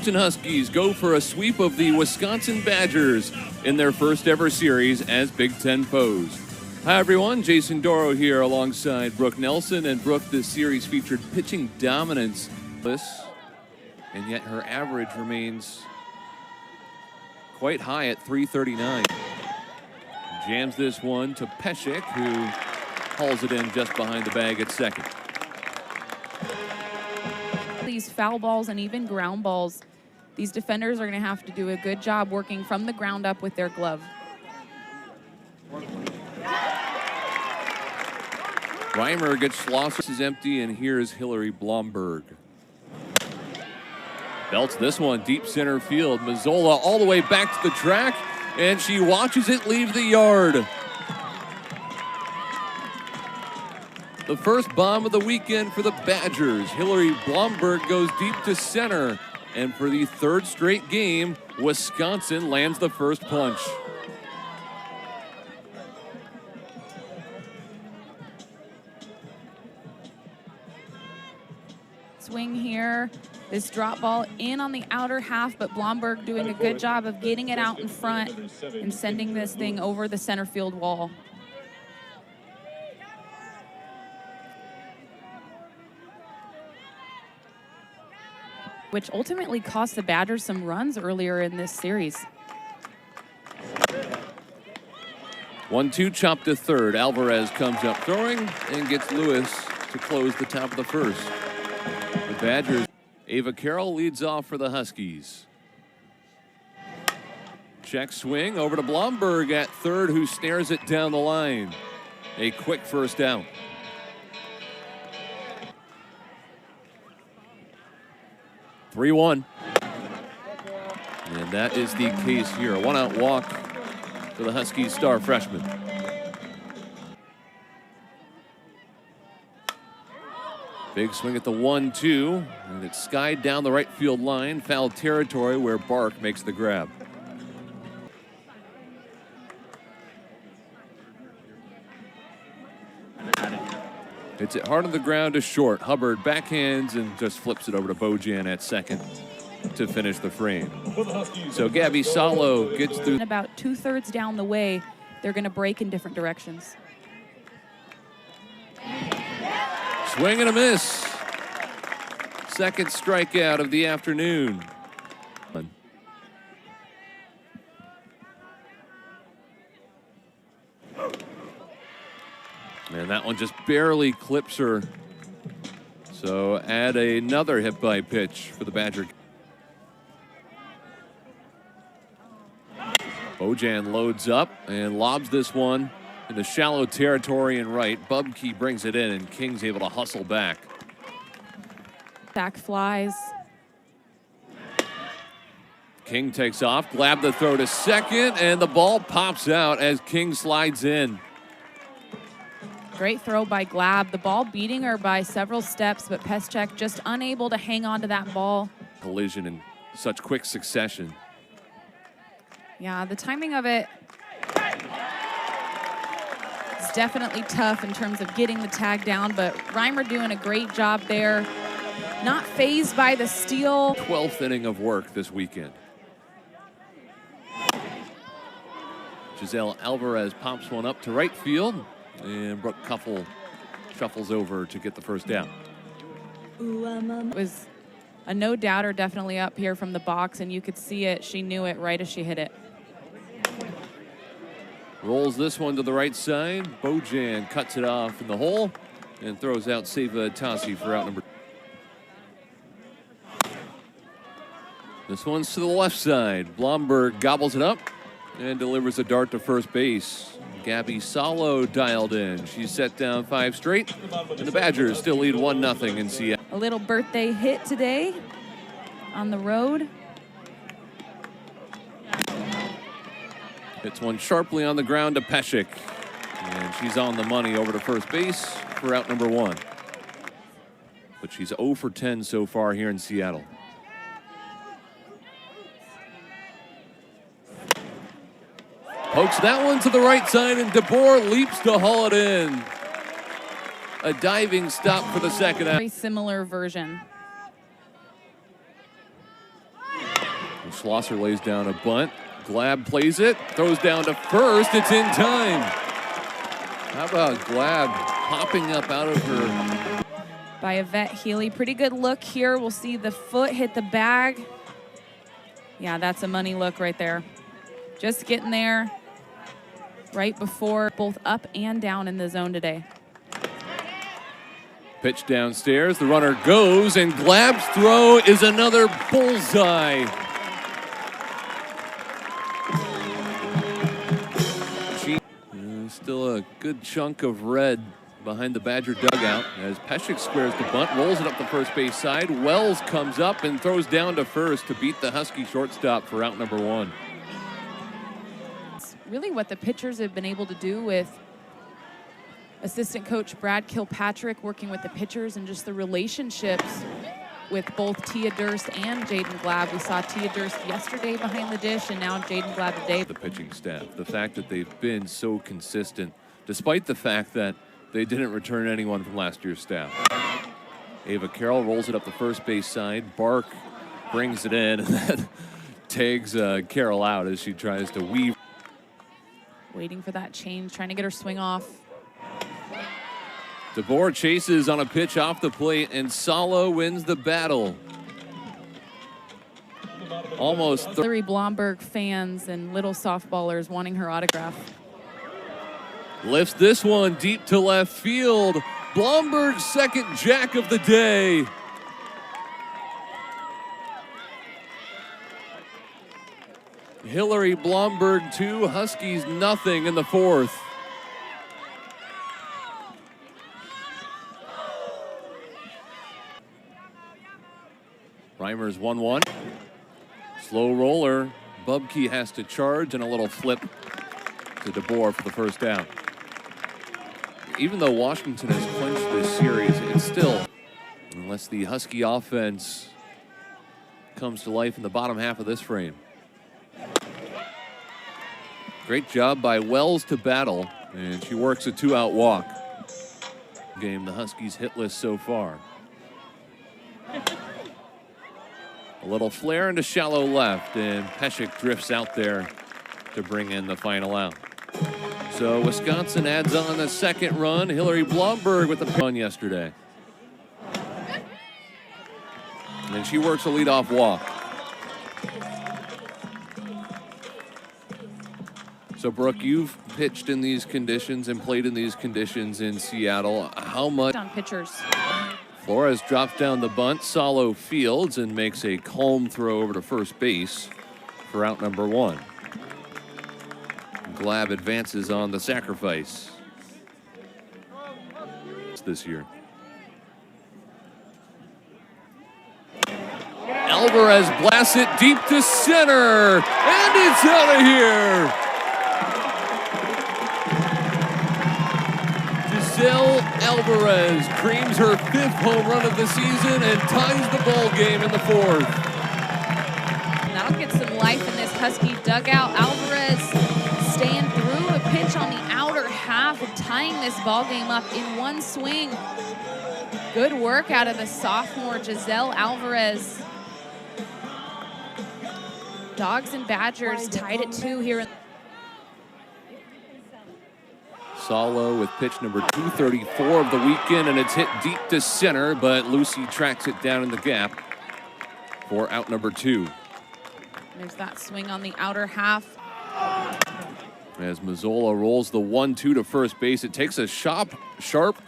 Washington Huskies go for a sweep of the Wisconsin Badgers in their first ever series as Big Ten foes. Hi everyone, Jason Doro here alongside Brooke Nelson. And Brooke, this series featured pitching dominance, and yet her average remains quite high at 339. Jams this one to Peshek, who hauls it in just behind the bag at second. These foul balls and even ground balls, these defenders are going to have to do a good job working from the ground up with their glove. Reimer gets Schlosser, is empty, and here's Hillary Blomberg. Belts this one deep center field. Mazzola all the way back to the track, and she watches it leave the yard. The first bomb of the weekend for the Badgers. Hillary Blomberg goes deep to center, and for the third straight game, Wisconsin lands the first punch. Swing here. This drop ball in on the outer half, but Blomberg doing a good job of getting it out in front and sending this thing over the center field wall. Which ultimately cost the Badgers some runs earlier in this series. 1-2 chop to third. Alvarez comes up throwing and gets Lewis to close the top of the first. The Badgers, Ava Carroll leads off for the Huskies. Check swing over to Blomberg at third, who snares it down the line. A quick first out. (3-1). And that is the case here. A one-out walk for the Huskies star freshman. Big swing at the 1-2, and it's skied down the right field line. Foul territory where Bark makes the grab. Hits it hard on the ground to short. Hubbard backhands and just flips it over to Bojan at second to finish the frame. So Gabby Salo gets through. And about 2/3 down the way, they're going to break in different directions. Swing and a miss. Second strikeout of the afternoon. And that one just barely clips her. So add another hit by pitch for the Badger. Bojan loads up and lobs this one in the shallow territory and right. Bubke brings it in, and King's able to hustle back. Back flies. King takes off, Glab the throw to second, and the ball pops out as King slides in. Great throw by Glab. The ball beating her by several steps, but Peshek just unable to hang on to that ball. Collision in such quick succession. Yeah, the timing of it is definitely tough in terms of getting the tag down, but Reimer doing a great job there. Not fazed by the steal. 12th inning of work this weekend. Giselle Alvarez pops one up to right field, and Brooke Kuffel shuffles over to get the first down. It was a no-doubter definitely up here from the box, and you could see it. She knew it right as she hit it. Rolls this one to the right side. Bojan cuts it off in the hole and throws out Seva Tassi for out number. This one's to the left side. Blomberg gobbles it up and delivers a dart to first base. Gabby Salo dialed in. She's set down 5 straight, and the Badgers still lead 1-0 in Seattle. A little birthday hit today on the road. Hits one sharply on the ground to Peshek, and she's on the money over to first base for out number 1. But she's 0 for 10 so far here in Seattle. Pokes that one to the right side, and DeBoer leaps to haul it in. A diving stop for the second out. Very similar version. Schlosser lays down a bunt. Glab plays it, throws down to first. It's in time. How about Glab popping up out of her? By Yvette Healy. Pretty good look here. We'll see the foot hit the bag. Yeah, that's a money look right there. Just getting there right before both up and down in the zone today. Pitch downstairs, the runner goes, and Glab's throw is another bullseye. Still a good chunk of red behind the Badger dugout as Pesek squares the bunt, rolls it up the first base side. Wells comes up and throws down to first to beat the Husky shortstop for out number one. It's really what the pitchers have been able to do with assistant coach Brad Kilpatrick working with the pitchers and just the relationships with both Tia Durst and Jaden Glab. We saw Tia Durst yesterday behind the dish and now Jaden Glab today. The pitching staff, the fact that they've been so consistent, despite the fact that they didn't return anyone from last year's staff. Ava Carroll rolls it up the first base side. Bark brings it in and then tags Carroll out as she tries to weave. Waiting for that change, trying to get her swing off. DeBoer chases on a pitch off the plate, and Salo wins the battle. Almost. Hillary Blomberg fans and little softballers wanting her autograph. Lifts this one deep to left field. Blomberg's second jack of the day. Hillary Blomberg 2, Huskies nothing in the fourth. Reimers 1-1. Slow roller. Bubke has to charge and a little flip to DeBoer for the first down. Even though Washington has clinched this series, it's still, unless the Husky offense comes to life in the bottom half of this frame. Great job by Wells to battle, and she works a 2-out walk. Game the Huskies hitless so far. A little flare into shallow left, and Pesek drifts out there to bring in the final out. So Wisconsin adds on the second run. Hillary Blomberg with the run yesterday. And she works a leadoff walk. So, Brooke, you've pitched in these conditions and played in these conditions in Seattle. How much? On pitchers. Flores drops down the bunt. Salo fields and makes a calm throw over to first base for out number one. Glab advances on the sacrifice this year. Alvarez blasts it deep to center, and it's out of here. Giselle Alvarez creams her 5th home run of the season and ties the ball game in the 4th. And that'll get some life in this Husky dugout. Alvarez staying through a pitch on the outer half and tying this ball game up in one swing. Good work out of the sophomore Giselle Alvarez. Dogs and Badgers tied at 2 here. Salo with pitch number 234 of the weekend, and it's hit deep to center, but Lucy tracks it down in the gap for out number 2. There's that swing on the outer half. As Mazzola rolls the 1-2 to first base, it takes a sharp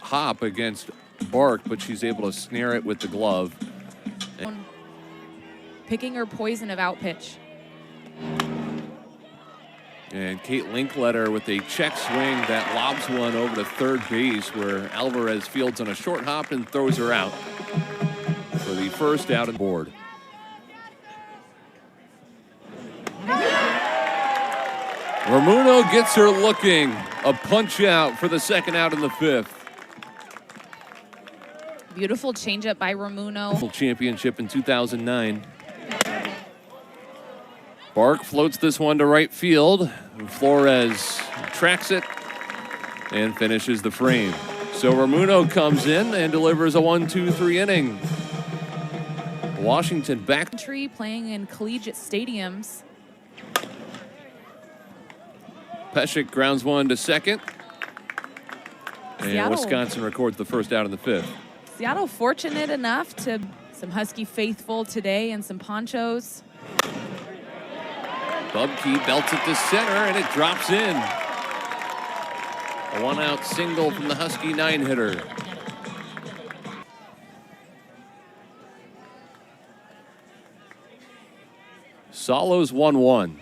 hop against Bark, but she's able to snare it with the glove. Picking her poison of out pitch. And Kate Linkletter with a check swing that lobs one over to third base, where Alvarez fields on a short hop and throws her out for the first out on board. Ramuno gets her looking. A punch out for the second out in the 5th. Beautiful changeup by Ramuno. Championship in 2009. Bark floats this one to right field. Flores tracks it and finishes the frame. So Ramuno comes in and delivers a 1-2-3 inning. Washington back. Country playing in collegiate stadiums. Pesek grounds one to second. And Seattle. Wisconsin records the first out in the fifth. Seattle fortunate enough to some Husky faithful today and some ponchos. Bubke belts it to center, and it drops in. A one-out single from the Husky nine-hitter. Solos 1-1.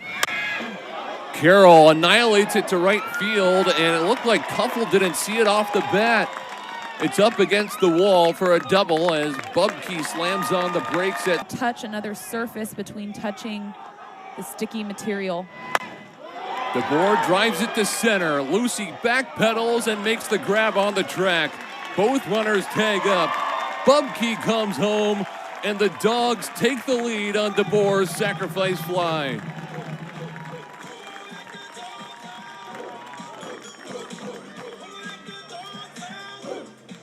Carroll annihilates it to right field, and it looked like Kuffel didn't see it off the bat. It's up against the wall for a double as Bubke slams on the brakes at Touch another surface between touching the sticky material. DeBoer drives it to center. Lucy backpedals and makes the grab on the track. Both runners tag up. Bubke comes home, and the Dogs take the lead on DeBoer's sacrifice fly.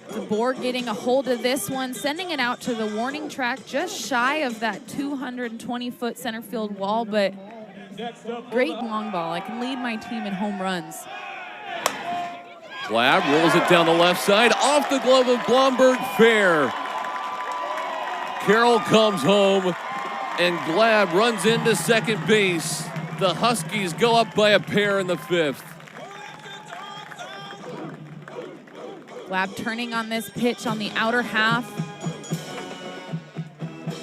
DeBoer getting a hold of this one, sending it out to the warning track just shy of that 220-foot center field wall, but great long ball. I can lead my team in home runs. Glab rolls it down the left side, off the glove of Blomberg, fair. Carroll comes home, and Glab runs into second base. The Huskies go up by a pair in the fifth. Glab turning on this pitch on the outer half.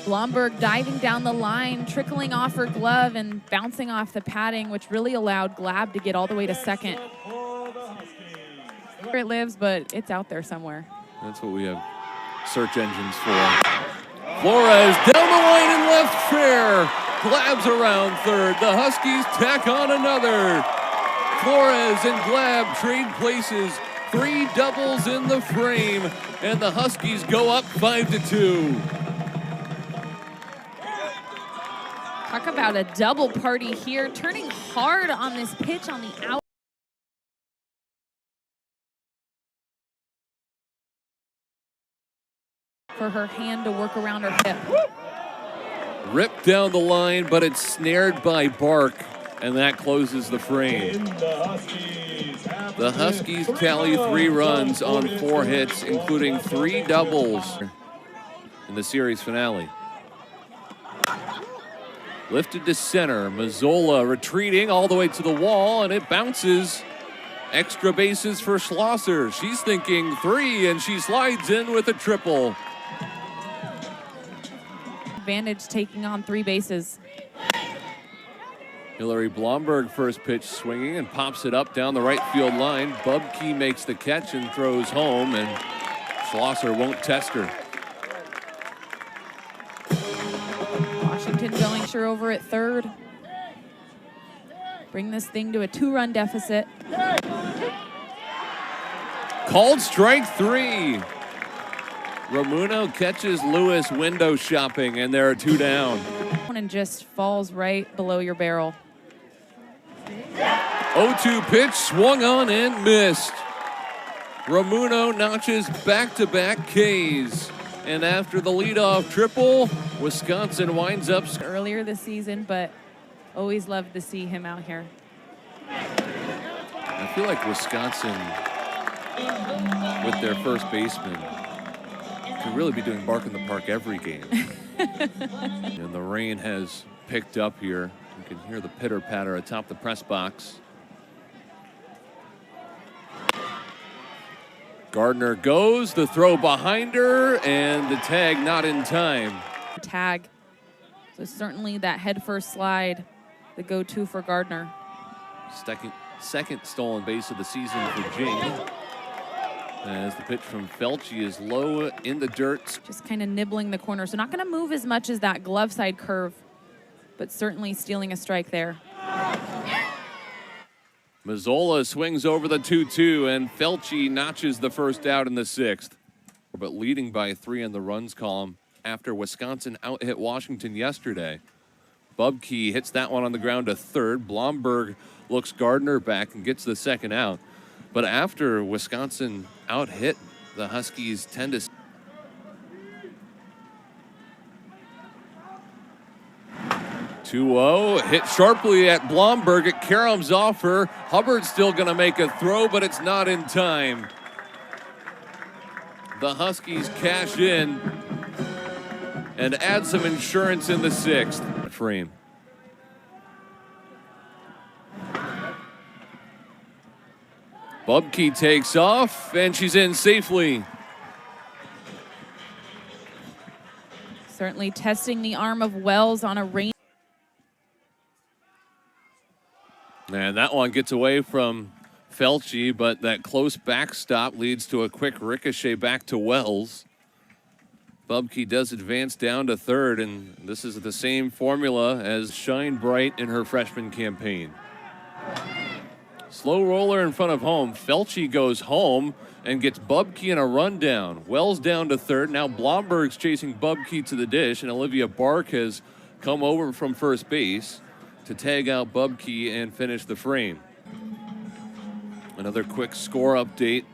Blomberg diving down the line, trickling off her glove and bouncing off the padding, which really allowed Glab to get all the way to second. Where it lives, but it's out there somewhere. That's what we have search engines for. Flores down the line in left fair. Glab's around third. The Huskies tack on another. Flores and Glab trade places. 3 doubles in the frame, and the Huskies go up 5-2. Talk about a double party here, turning hard on this pitch on the out. For her hand to work around her hip. Ripped down the line, but it's snared by Bark, and that closes the frame. The Huskies tally 3 runs on 4 hits, including 3 doubles in the series finale. Lifted to center, Mazzola retreating all the way to the wall, and it bounces. Extra bases for Schlosser. She's thinking 3, and she slides in with a triple. Advantage taking on 3 bases. Hillary Blomberg first pitch swinging and pops it up down the right field line. Bubke makes the catch and throws home, and Schlosser won't test her. Washington going sure over at third. Bring this thing to a 2-run deficit. Called strike 3. Romuno catches Lewis window shopping, and there are 2 down. And just falls right below your barrel. 0-2 pitch, swung on and missed. Romuno notches back-to-back Ks. And after the leadoff triple, Wisconsin winds up Earlier this season, but always loved to see him out here. I feel like Wisconsin, with their first baseman, could really be doing Bark in the Park every game. And the rain has picked up here. You can hear the pitter-patter atop the press box. Gardner goes, the throw behind her, and the tag not in time. Tag. So certainly that head-first slide, the go-to for Gardner. Second stolen base of the season for Jing. As the pitch from Felci is low in the dirt. Just kind of nibbling the corner. So not going to move as much as that glove side curve, but certainly stealing a strike there. Mazzola swings over the 2-2, and Felci notches the first out in the 6th. But leading by 3 in the runs column after Wisconsin out-hit Washington yesterday. Bubke hits that one on the ground to third. Blomberg looks Gardner back and gets the second out. But after Wisconsin out-hit, the Huskies tend to... 2-0, hit sharply at Blomberg. It caroms off her. Hubbard's still going to make a throw, but it's not in time. The Huskies cash in and add some insurance in the 6th frame. Bubke takes off, and she's in safely. Certainly testing the arm of Wells on a rain. And that one gets away from Felci, but that close backstop leads to a quick ricochet back to Wells. Bubke does advance down to 3rd, and this is the same formula as Shine Bright in her freshman campaign. Slow roller in front of home. Felci goes home and gets Bubke in a rundown. Wells down to 3rd. Now Blomberg's chasing Bubke to the dish, and Olivia Bark has come over from first base to tag out Bubke and finish the frame. Another quick score update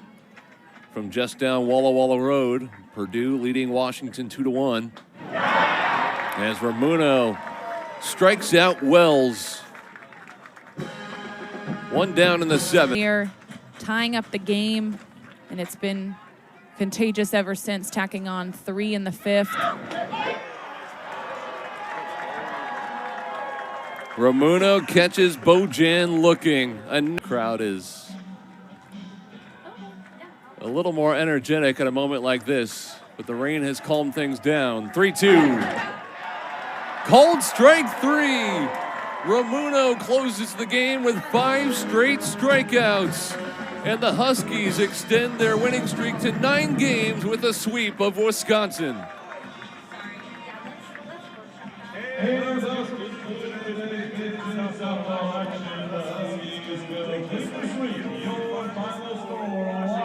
from just down Walla Walla Road. Purdue leading Washington 2-1. As Ramuno strikes out Wells. One down in the 7th. Here, tying up the game, and it's been contagious ever since, tacking on 3 in the 5th. Ramuno catches Bojan looking. A crowd is a little more energetic at a moment like this, but the rain has calmed things down. 3-2. Called strike 3. Ramuno closes the game with 5 straight strikeouts. And the Huskies extend their winning streak to 9 games with a sweep of Wisconsin.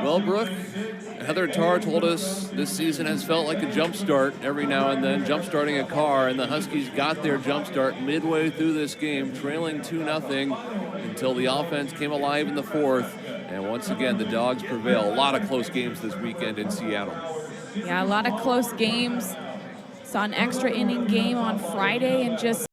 Well, Brooke, Heather Tarr told us this season has felt like a jump start every now and then, jump starting a car, and the Huskies got their jump start midway through this game, trailing 2-0 until the offense came alive in the 4th. And once again, the Dogs prevail. A lot of close games this weekend in Seattle. Yeah, a lot of close games. Saw an extra inning game on Friday and just